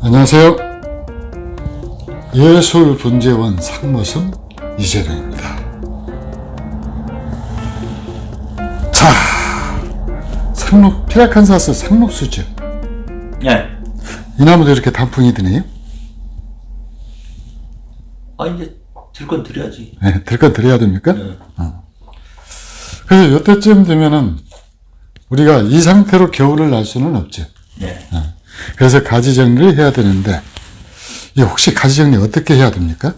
안녕하세요. 예술분재원 상무섬 이재룡입니다. 자, 피라칸사스 상록수죠. 네. 이 나무도 이렇게 단풍이 드네요. 이제 들 건 드려야지. 네, 들 건 드려야 됩니까? 네. 그래서 이때쯤 되면은 우리가 이 상태로 겨울을 날 수는 없죠. 네. 그래서 가지 정리를 해야 되는데, 이 혹시 가지 정리 어떻게 해야 됩니까?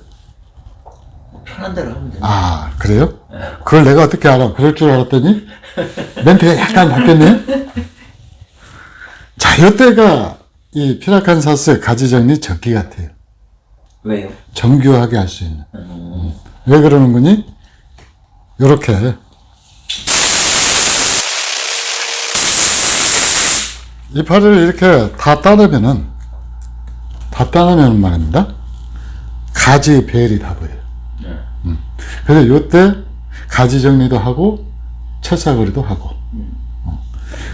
편한 대로 하면 됩니다. 아, 그래요? 네. 그걸 내가 어떻게 알아? 그럴 줄 알았더니 멘트가 약간 바뀌었네. 자, 이때가 이 피라칸사스 가지 정리 적기 같아요. 왜요? 정교하게 할 수 있는. 왜 그러는 거니? 요렇게 이파리를 이렇게 다 따르면 말입니다. 가지 배열이 다 보여요. 네. 그래서 요때 가지 정리도 하고 채사거리도 하고.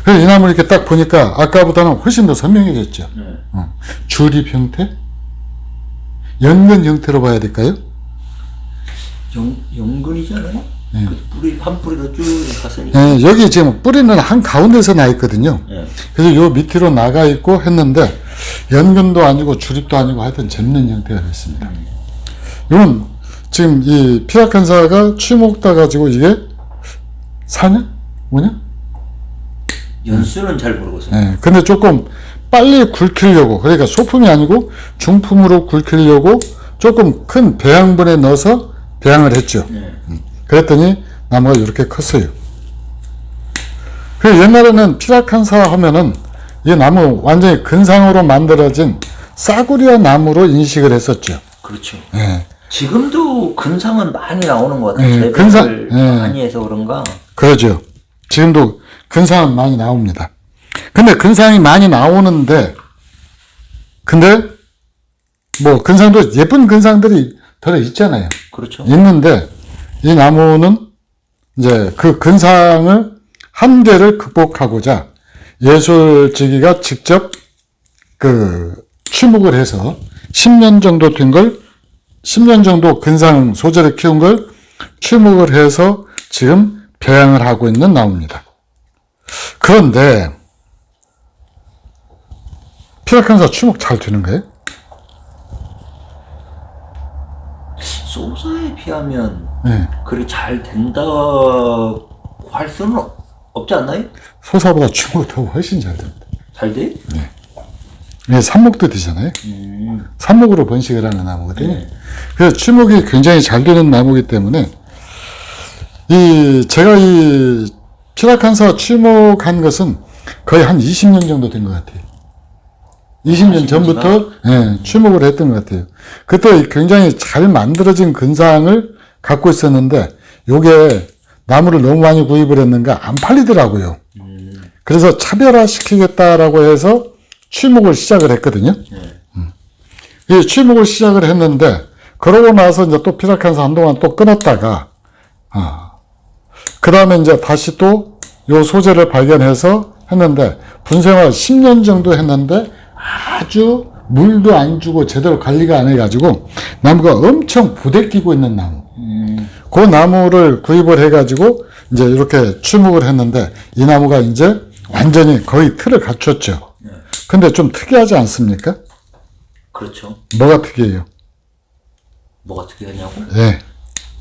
그래서 이 나무 이렇게 딱 보니까 아까보다는 훨씬 더 선명해졌죠. 네. 줄입 형태, 연근 형태로 봐야 될까요? 연근이잖아요. 네. 그 뿌리 한 뿌리로 쭉 갔으니까. 네, 여기 지금 뿌리는 한 가운데서 나 있거든요. 네. 그래서 요 밑으로 나가 있고 했는데 연근도 아니고 줄입도 아니고 하여튼 접는 형태가 됐습니다. 이건 지금 이 피라칸사가 추목 따가지고 이게 4년? 5년? 연수는 잘 모르겠어요. 네, 근데 조금 빨리 굵히려고, 그러니까 소품이 아니고 중품으로 굵히려고 조금 큰 배양분에 넣어서 배양을 했죠. 네. 그랬더니 나무가 이렇게 컸어요. 그 옛날에는 피라칸사 하면은 이 나무 완전히 근상으로 만들어진 싸구려 나무로 인식을 했었죠. 그렇죠. 예. 지금도 근상은 많이 나오는 것 같아요. 네, 재배를 네. 많이 해서 그런가. 그러죠. 지금도 근상은 많이 나옵니다. 근데 근상이 많이 나오는데, 근데 뭐 근상도 예쁜 근상들이 들어 있잖아요. 그렇죠. 있는데 이 나무는 이제 그 근상을 한계를 극복하고자 예술지기가 직접 그 추목을 해서 10년 정도 된 걸, 10년 정도 근상 소재를 키운 걸 추목을 해서 지금 배양을 하고 있는 나무입니다. 그런데 피라칸사 추목 잘 되는 거예요? 소사에 비하면 네. 그리 잘 된다고 할 수는 없지 않나요? 소사보다 추목이 더 훨씬 잘 됩니다. 잘 돼? 네, 삽목도 되잖아요. 삽목으로 번식을 하는 나무거든요. 네. 그래서 추목이 굉장히 잘 되는 나무이기 때문에 제가 이 피라칸사 추목한 것은 거의 한 20년 정도 된 것 같아요. 20년 전부터 추목을 했던 것 같아요. 그때 굉장히 잘 만들어진 근상을 갖고 있었는데 요게 나무를 너무 많이 구입을 했는가 안 팔리더라고요. 그래서 차별화시키겠다라고 해서 추목을 시작을 했거든요. 이 추목을 시작을 했는데 그러고 나서 이제 또 피라칸사 한동안 또 끊었다가 그 다음에 이제 다시 또 요 소재를 발견해서 했는데 분생활 10년 정도 했는데 아주 물도 안 주고 제대로 관리가 안 해가지고 나무가 엄청 부대끼고 있는 나무. 그 나무를 구입을 해가지고 이제 이렇게 추목을 했는데 이 나무가 이제 완전히 거의 틀을 갖췄죠. 근데 좀 특이하지 않습니까? 그렇죠. 뭐가 특이해요? 뭐가 특이하냐고? 예.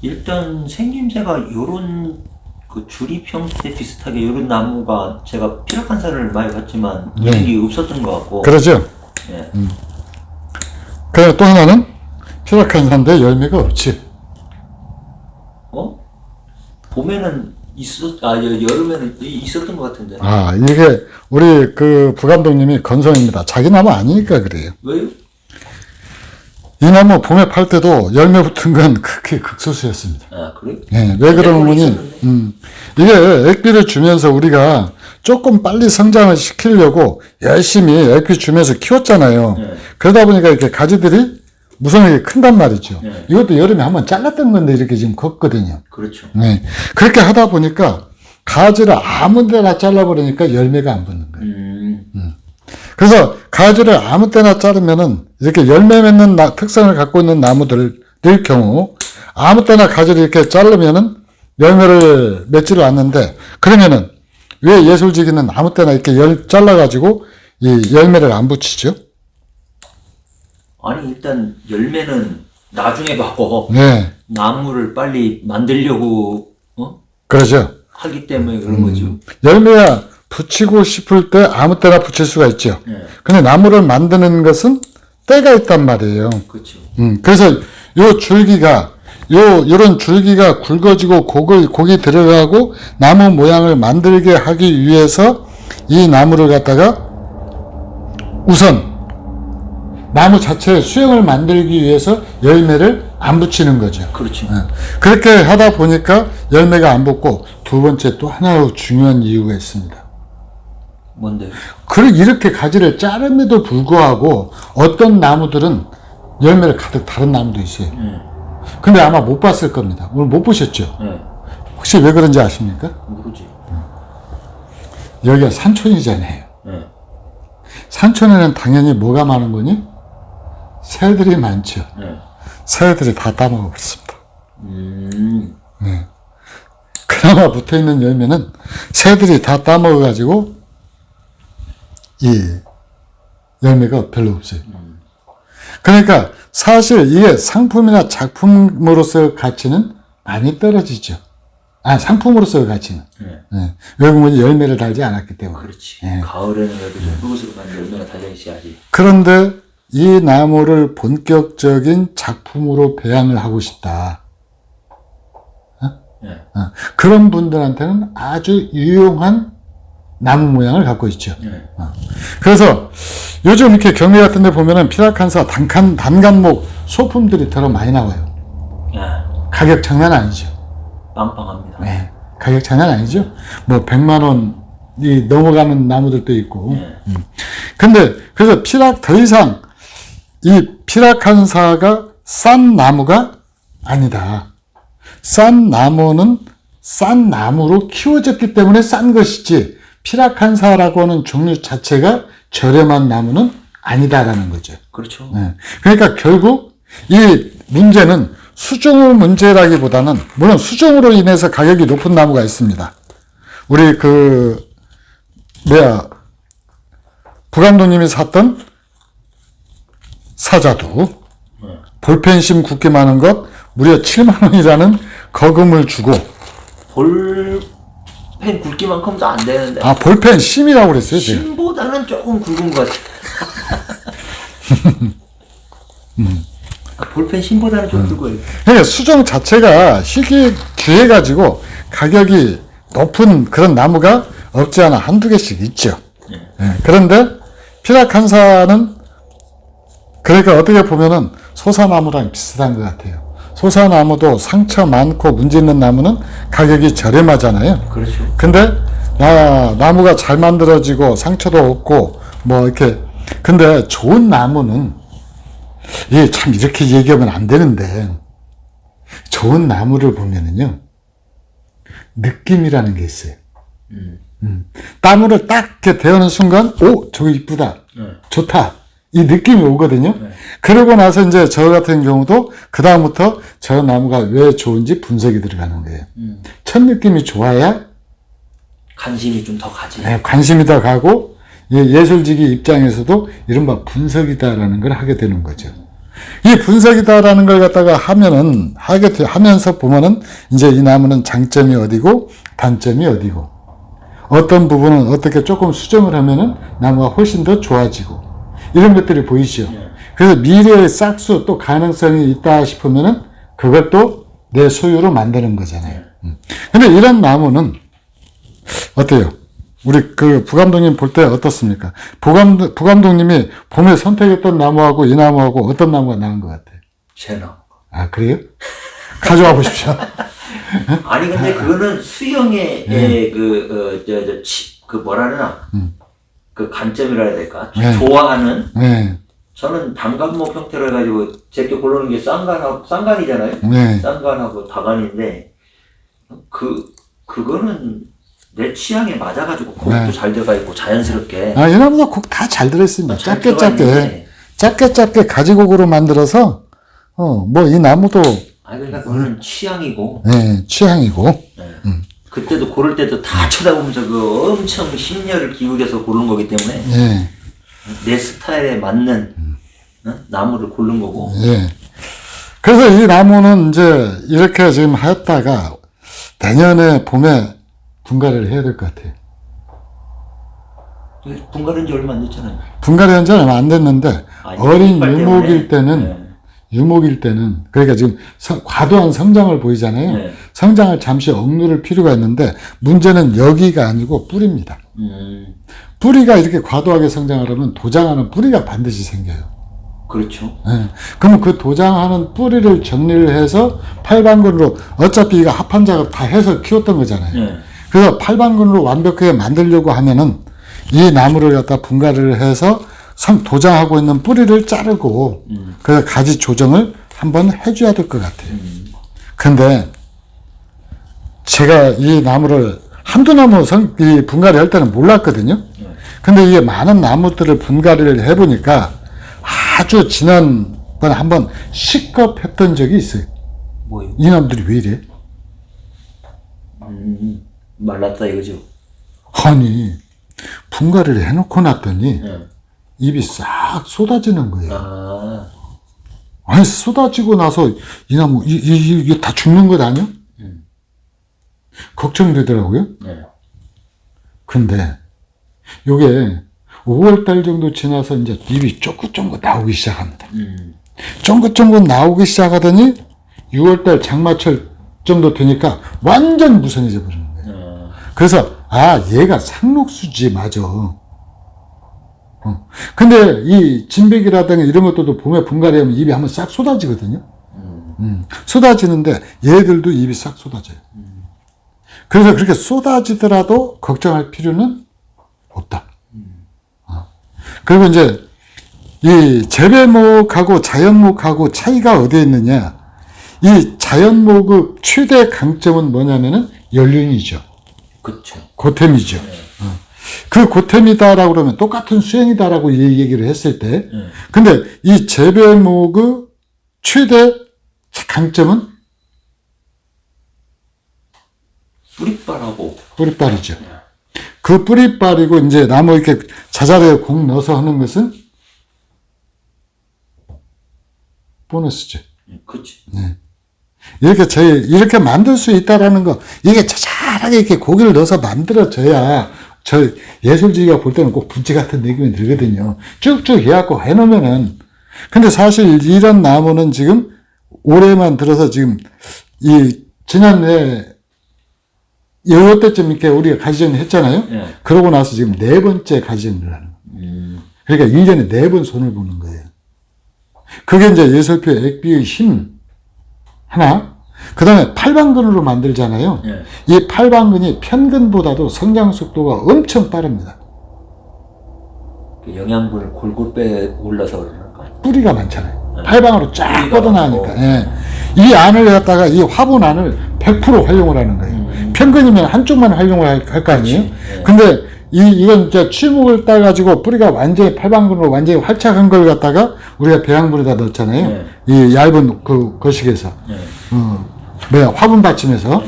일단 생김새가 요런 그 주립 형태 비슷하게 요런 나무가 제가 피라칸사를 많이 봤지만 이게 없었던 것 같고. 그러죠? 예. 그래 또 하나는 피라칸사인데 열매가 없지. 봄에는 여름에는 있었던 것 같은데. 이게 우리 그 부감독님이 건성입니다. 자기 나무 아니니까 그래요. 왜요? 이 나무 봄에 팔 때도 열매 붙은 건 극히 극소수였습니다. 그래? 예, 왜 그러는 거니? 이게 액비를 주면서 우리가 조금 빨리 성장을 시키려고 열심히 액비 주면서 키웠잖아요. 그러다 보니까 이렇게 가지들이 무성하게 큰단 말이죠. 이것도 여름에 한번 잘랐던 건데 이렇게 지금 컸거든요. 그렇죠. 네. 그렇게 하다 보니까 가지를 아무 데나 잘라버리니까 열매가 안 붙는 거예요. 그래서 가지를 아무 때나 자르면은 이렇게 열매 맺는 특성을 갖고 있는 나무들일 경우 아무 때나 가지를 이렇게 자르면은 열매를 맺지를 않는데, 그러면은 왜 예술지기는 아무 때나 이렇게 잘라가지고 이 열매를 안 붙이죠? 아니 일단 열매는 나중에 봐고 네. 나무를 빨리 만들려고 그러죠. 하기 때문에 그런 거죠. 열매야 붙이고 싶을 때 아무 때나 붙일 수가 있죠. 네. 근데 나무를 만드는 것은 때가 있단 말이에요. 그렇죠. 그래서 요 줄기가 요런 줄기가 굵어지고 곡이 들어가고 나무 모양을 만들게 하기 위해서 이 나무를 갖다가 우선 나무 자체의 수영을 만들기 위해서 열매를 안 붙이는 거죠. 그렇죠. 그렇게 하다 보니까 열매가 안 붙고, 두 번째 또 하나 중요한 이유가 있습니다. 뭔데? 이렇게 가지를 자름에도 불구하고 어떤 나무들은 열매를 가득 다른 나무도 있어요. 근데 아마 못 봤을 겁니다. 오늘 못 보셨죠? 네. 혹시 왜 그런지 아십니까? 모르지. 여기가 산촌이잖아요. 네. 산촌에는 당연히 뭐가 많은 거니? 새들이 많죠. 네. 새들이 다 따먹어 버렸습니다. 음. 그나마 붙어있는 열매는 새들이 다 따먹어가지고 이 열매가 별로 없어요. 그러니까 사실 이게 상품이나 작품으로서의 가치는 많이 떨어지죠. 상품으로서의 가치는. 네. 왜냐면 열매를 달지 않았기 때문에. 그렇지. 네. 가을에는 그래도 좀 푸릇푸릇한 열매가 달려 있어야지. 그런데 이 나무를 본격적인 작품으로 배양을 하고 싶다. 네. 그런 분들한테는 아주 유용한 나무 모양을 갖고 있죠. 네. 그래서 요즘 이렇게 경매 같은 데 보면은 피라칸사 단간목 소품들이 더러 많이 나와요. 야, 가격 장난 아니죠. 빵빵합니다. 네. 가격 장난 아니죠. 뭐 100만 원이 넘어가는 나무들도 있고. 네. 근데 그래서 더 이상 이 피라칸사가 싼 나무가 아니다. 싼 나무는 싼 나무로 키워졌기 때문에 싼 것이지, 피라칸사라고 하는 종류 자체가 저렴한 나무는 아니다라는 거죠. 그렇죠. 네. 그러니까 결국 이 문제는 수종의 문제라기보다는, 물론 수종으로 인해서 가격이 높은 나무가 있습니다. 우리 부감독님이 샀던 사자도 볼펜심 굵게 많은 것 무려 7만 원이라는 거금을 주고. 볼펜 굵기만큼도 안 되는데. 볼펜 심이라고 그랬어요, 제가. 심보다는 조금 굵은 것 같아. 볼펜 심보다는 좀 굵어요. 그러니까 수종 자체가 귀해가지고 가격이 높은 그런 나무가 없지 않아 한두 개씩 있죠. 그런데 피라칸사는 그러니까 어떻게 보면은 소사나무랑 비슷한 것 같아요. 소사나무도 상처 많고 문제 있는 나무는 가격이 저렴하잖아요. 그렇죠. 근데 나무가 잘 만들어지고 상처도 없고 뭐 이렇게, 근데 좋은 나무는, 이게 참 이렇게 얘기하면 안 되는데, 좋은 나무를 보면은요 느낌이라는 게 있어요. 나무를 딱 이렇게 대하는 순간, 저거 이쁘다, 좋다, 이 느낌이 오거든요. 그러고 나서 이제 저 같은 경우도 그 다음부터 저 나무가 왜 좋은지 분석이 들어가는 거예요. 첫 느낌이 좋아야 관심이 좀 더 가지. 관심이 더 가고, 예술지기 입장에서도 이른바 분석이다라는 걸 하게 되는 거죠. 이 분석이다라는 걸 갖다가 하면서 보면은 이제 이 나무는 장점이 어디고 단점이 어디고, 어떤 부분은 어떻게 조금 수정을 하면은 나무가 훨씬 더 좋아지고, 이런 것들이 보이죠. 그래서 미래의 싹수 또 가능성이 있다 싶으면은 그걸 또 내 소유로 만드는 거잖아요. 근데 이런 나무는 어때요? 우리 부감독님 볼 때 어떻습니까? 부감독님이 봄에 선택했던 나무하고 이 나무하고 어떤 나무가 나은 것 같아요? 제 나무. 그래요? 가져와 보십시오. 아니 근데 그거는 수영의 뭐라 그러나 그 관점이라 해야 될까? 좋아하는. 저는 단간목 형태로 해가지고 제게 고르는 게 쌍간이잖아요. 쌍간하고 다간인데 그거는 내 취향에 맞아가지고 곡도 네. 잘 들어가 있고 자연스럽게 아, 이 나무도 곡 다 잘 들어있습니다. 잘 짧게 들어가 있는데. 짧게 가지곡으로 만들어서, 뭐 이 나무도, 그러니까 그거는 취향이고 네, 취향이고, 그때도 고를 때도 다 쳐다보면서 그 엄청 심려를 기울여서 고른 거기 때문에 예, 내 스타일에 맞는 나무를 고른 거고. 예. 그래서 이 나무는 이제 이렇게 지금 하였다가 내년에 봄에 분갈이를 해야 될 것 같아요. 분갈은 지 얼마 안 됐잖아요. 분갈이 한 지 얼마 안 됐는데, 어린 이빨 유목일 때문에. 때는, 유목일 때는, 그러니까 지금 과도한 성장을 보이잖아요. 네. 성장을 잠시 억누를 필요가 있는데, 문제는 여기가 아니고 뿌리입니다. 뿌리가 이렇게 과도하게 성장하려면 도장하는 뿌리가 반드시 생겨요. 그렇죠. 예. 그러면 그 도장하는 뿌리를 정리를 해서 팔방근으로, 어차피 이거 합한 작업 다 해서 키웠던 거잖아요. 네. 그래서 팔방근으로 완벽하게 만들려고 하면은 이 나무를 갖다 분갈이를 해서 도장하고 있는 뿌리를 자르고 그래서 가지 조정을 한번 해줘야 될 것 같아요. 근데 제가 이 나무를 한두 나무 이 분갈이 할 때는 몰랐거든요. 근데 이게 많은 나무들을 분갈이를 해보니까 아주 지난번에 한번 시겁했던 적이 있어요. 뭐요? 이 나무들이 왜 이래? 말랐다 이거죠. 아니, 분갈이를 해놓고 났더니 네. 입이 싹 쏟아지는 거예요. 아, 아니, 쏟아지고 나서 이 나무, 이게 다 죽는 것 아니야? 걱정되더라고요. 네. 근데 요게 5월달 정도 지나서 이제 입이 쫑긋쫑긋 나오기 시작합니다. 쫑긋쫑긋 나오기 시작하더니 6월달 장마철 정도 되니까 완전 무성해져 버리는 거예요. 그래서 얘가 상록수지 맞아. 근데 이 진백이라든가 이런 것들도 봄에 분갈이하면 입이 한번 싹 쏟아지거든요. 쏟아지는데 얘들도 입이 싹 쏟아져요. 그래서 그렇게 쏟아지더라도 걱정할 필요는 없다. 그리고 이제 이 재배목하고 자연목하고 차이가 어디에 있느냐? 이 자연목의 최대 강점은 뭐냐면은 연륜이죠. 그렇죠. 고템이죠. 그 고템이다라고 그러면 똑같은 수행이다라고 얘기를 했을 때, 근데 이 재배목의 최대 강점은 뿌리빨이죠. 그 뿌리빨이고 이제 나무 이렇게 자잘하게 공 넣어서 하는 것은 보너스죠. 그렇지. 이렇게 만들 수 있다라는 거, 이게 자잘하게 이렇게 고기를 넣어서 만들어져야 저 예술지가 볼 때는 꼭 분지 같은 느낌이 들거든요. 쭉쭉 해갖고 해놓으면은. 근데 사실 이런 나무는 지금 올해만 들어서 지금 지난해 요때쯤 이렇게 우리가 가지정리 했잖아요. 그러고 나서 지금 4번째 가지정리를 하는 거예요. 그러니까 1년에 4번 손을 보는 거예요. 그게 이제 예설표 액비의 힘 하나, 그 다음에 팔방근으로 만들잖아요. 이 팔방근이 편근보다도 성장 속도가 엄청 빠릅니다. 영양분을 골골 빼 올라서 그러니까. 뿌리가 많잖아요. 팔방으로 쫙 뻗어나가니까. 이 안을 갖다가 이 화분 안을 100% 활용을 하는 거예요. 편근이면 한쪽만 활용을 할 거 아니에요? 근데 이건 이제 취목을 따가지고 뿌리가 완전히 팔방근으로 완전히 활착한 걸 갖다가 우리가 배양분에다 넣었잖아요. 이 얇은 그 거식에서. 화분 받침에서.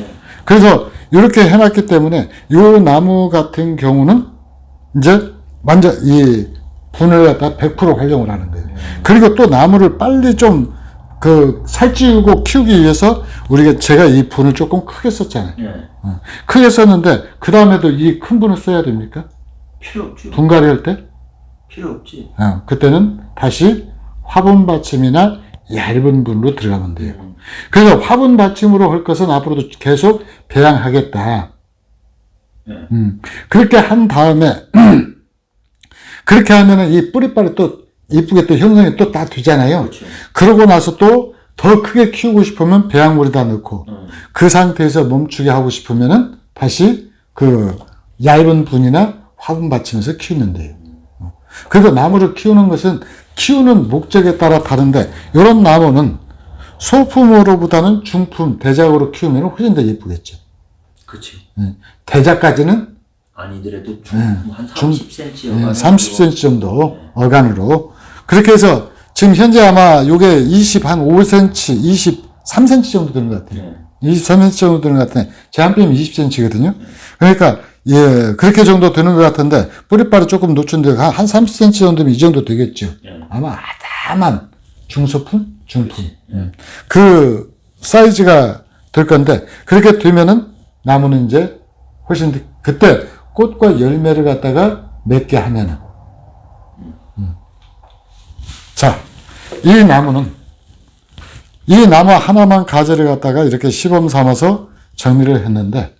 그래서 이렇게 해놨기 때문에 요 나무 같은 경우는 이제 완전 이 분을 갖다 100% 활용을 하는 거예요. 그리고 또 나무를 빨리 좀 살찌우고 키우기 위해서 제가 이 분을 조금 크게 썼잖아요. 크게 썼는데 그 다음에도 이 큰 분을 써야 됩니까? 필요 없죠. 분갈이 할 때? 필요 없지. 그때는 다시 화분 받침이나 얇은 분으로 들어가면 돼요. 그래서 화분 받침으로 할 것은 앞으로도 계속 배양하겠다. 그렇게 한 다음에 그렇게 하면은 이 뿌리빨이 또 이쁘게 또 형성이 또 다 되잖아요. 그렇죠. 그러고 나서 또 더 크게 키우고 싶으면 배양물에다 넣고 그 상태에서 멈추게 하고 싶으면은 다시 얇은 분이나 화분 받치면서 키우면 돼요. 그래서 나무를 키우는 것은 키우는 목적에 따라 다른데 이런 나무는 소품으로보다는 중품, 대작으로 키우면 훨씬 더 예쁘겠죠. 그치. 대자까지는 아니더라도 한 중- 30cm 30cm 정도 어간으로 그렇게 해서 지금 현재 아마 요게 25cm, 23cm 정도 되는 것 같아요. 23cm 정도 되는 것 같은데 제 한 뼘이 20cm거든요. 그러니까 예 그렇게 정도 되는 것 같은데 뿌리빨이 조금 노출돼 한 30cm 정도면 이 정도 되겠죠. 아마 아담한 중소품, 중품 그 사이즈가 될 건데 그렇게 되면은 나무는 이제 훨씬 그때 꽃과 열매를 갖다가 맺게 하면은 자, 이 나무는 이 나무 하나만 가지를 갖다가 이렇게 시범 삼아서 정리를 했는데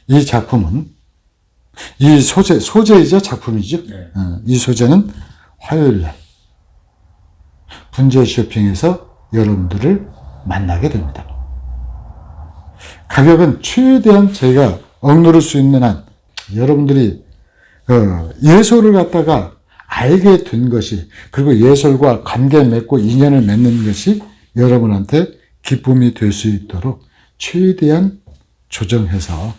이 작품은 이 소재이자 작품이죠. 이 소재는 화요일날 분재 쇼핑에서 여러분들을 만나게 됩니다. 가격은 최대한 제가 억누를 수 있는 한 여러분들이 예술을 갖다가 알게 된 것이 그리고 예술과 관계 맺고 인연을 맺는 것이 여러분한테 기쁨이 될 수 있도록 최대한 조정해서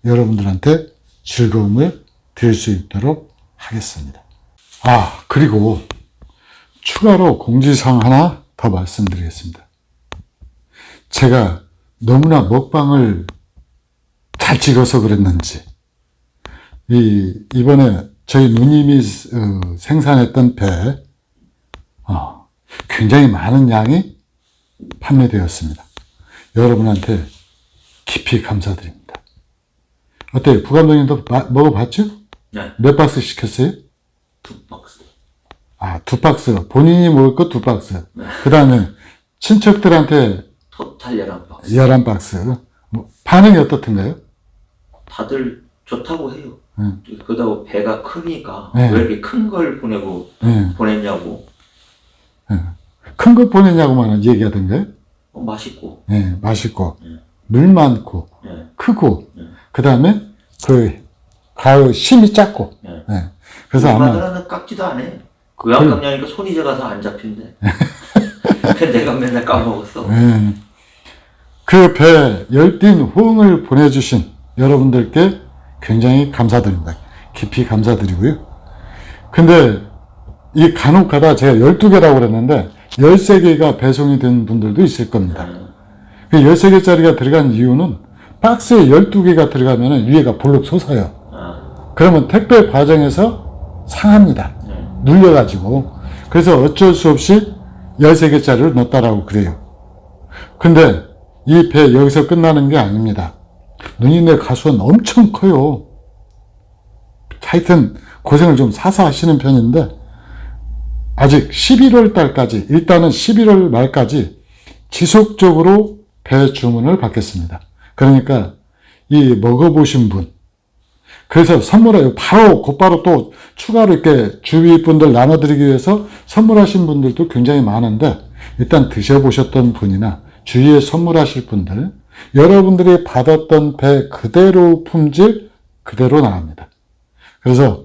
여러분들한테 즐거움을 드릴 수 있도록 하겠습니다. 그리고 추가로 공지사항 하나 더 말씀드리겠습니다. 제가 너무나 먹방을 잘 찍어서 그랬는지 이번에 저희 누님이 생산했던 배 굉장히 많은 양이 판매되었습니다. 여러분한테 깊이 감사드립니다. 어때요? 부감독님도 먹어봤죠? 네. 몇 박스 시켰어요? 2박스. 2박스. 본인이 먹을 거 2박스. 네. 그 다음에 친척들한테 토탈 11박스. 11박스. 반응이 어떻던가요? 다들 좋다고 해요. 그러다가 배가 크니까 네. 왜 이렇게 큰 걸 보냈냐고. 큰 거 보냈냐고만 얘기하던가요? 맛있고. 맛있고, 물 많고, 크고, 그 다음에 가을 심이 작고. 그래서 아마 누나들한테 깎지도 안 해. 안 깎냐니까 손이 작아서 안 잡힌대. 내가 맨날 까먹었어. 그 배 열띤 호응을 보내주신 여러분들께 굉장히 감사드립니다. 깊이 감사드리고요. 근데 이 간혹 가다 제가 12개라고 그랬는데 13개가 배송이 된 분들도 있을 겁니다. 그 13개짜리가 들어간 이유는 박스에 12개가 들어가면 위에가 볼록 솟아요. 그러면 택배 과정에서 상합니다. 눌려가지고. 그래서 어쩔 수 없이 13개짜리를 넣었다라고 그래요. 근데 이 배 여기서 끝나는 게 아닙니다. 누님네 가수는 엄청 커요. 하여튼 고생을 좀 사서 하시는 편인데 아직 11월 달까지 일단은 11월 말까지 지속적으로 배 주문을 받겠습니다. 그러니까 이 먹어보신 분 그래서 선물해요. 곧바로 또 추가로 이렇게 주위 분들 나눠드리기 위해서 선물하신 분들도 굉장히 많은데 일단 드셔보셨던 분이나 주위에 선물하실 분들 여러분들이 받았던 배 그대로 품질 그대로 나갑니다. 그래서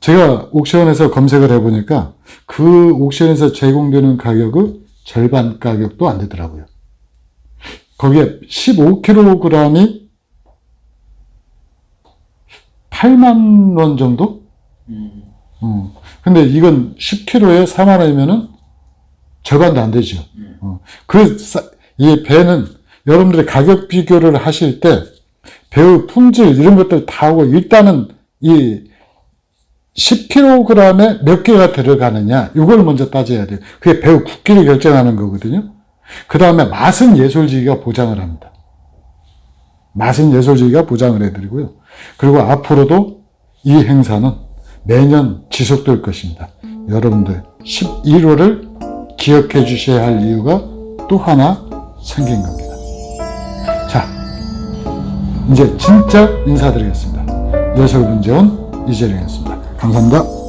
제가 옥션에서 검색을 해보니까 그 옥션에서 제공되는 가격은 절반 가격도 안 되더라고요. 거기에 15kg이 8만 원 정도? 근데 이건 10kg에 4만 원이면은 절반도 안 되죠. 이 배는 여러분들이 가격 비교를 하실 때 배의 품질 이런 것들 다 하고 일단은 이 10kg에 몇 개가 들어가느냐 이걸 먼저 따져야 돼요. 그게 배의 굵기를 결정하는 거거든요. 그 다음에 맛은 예술지기가 보장을 합니다. 맛은 예술지기가 보장을 해드리고요. 그리고 앞으로도 이 행사는 매년 지속될 것입니다. 여러분들 11월을 기억해 주셔야 할 이유가 또 하나 생긴 겁니다. 자, 이제 진짜 인사드리겠습니다. 예술분재원 이재령이었습니다. 감사합니다.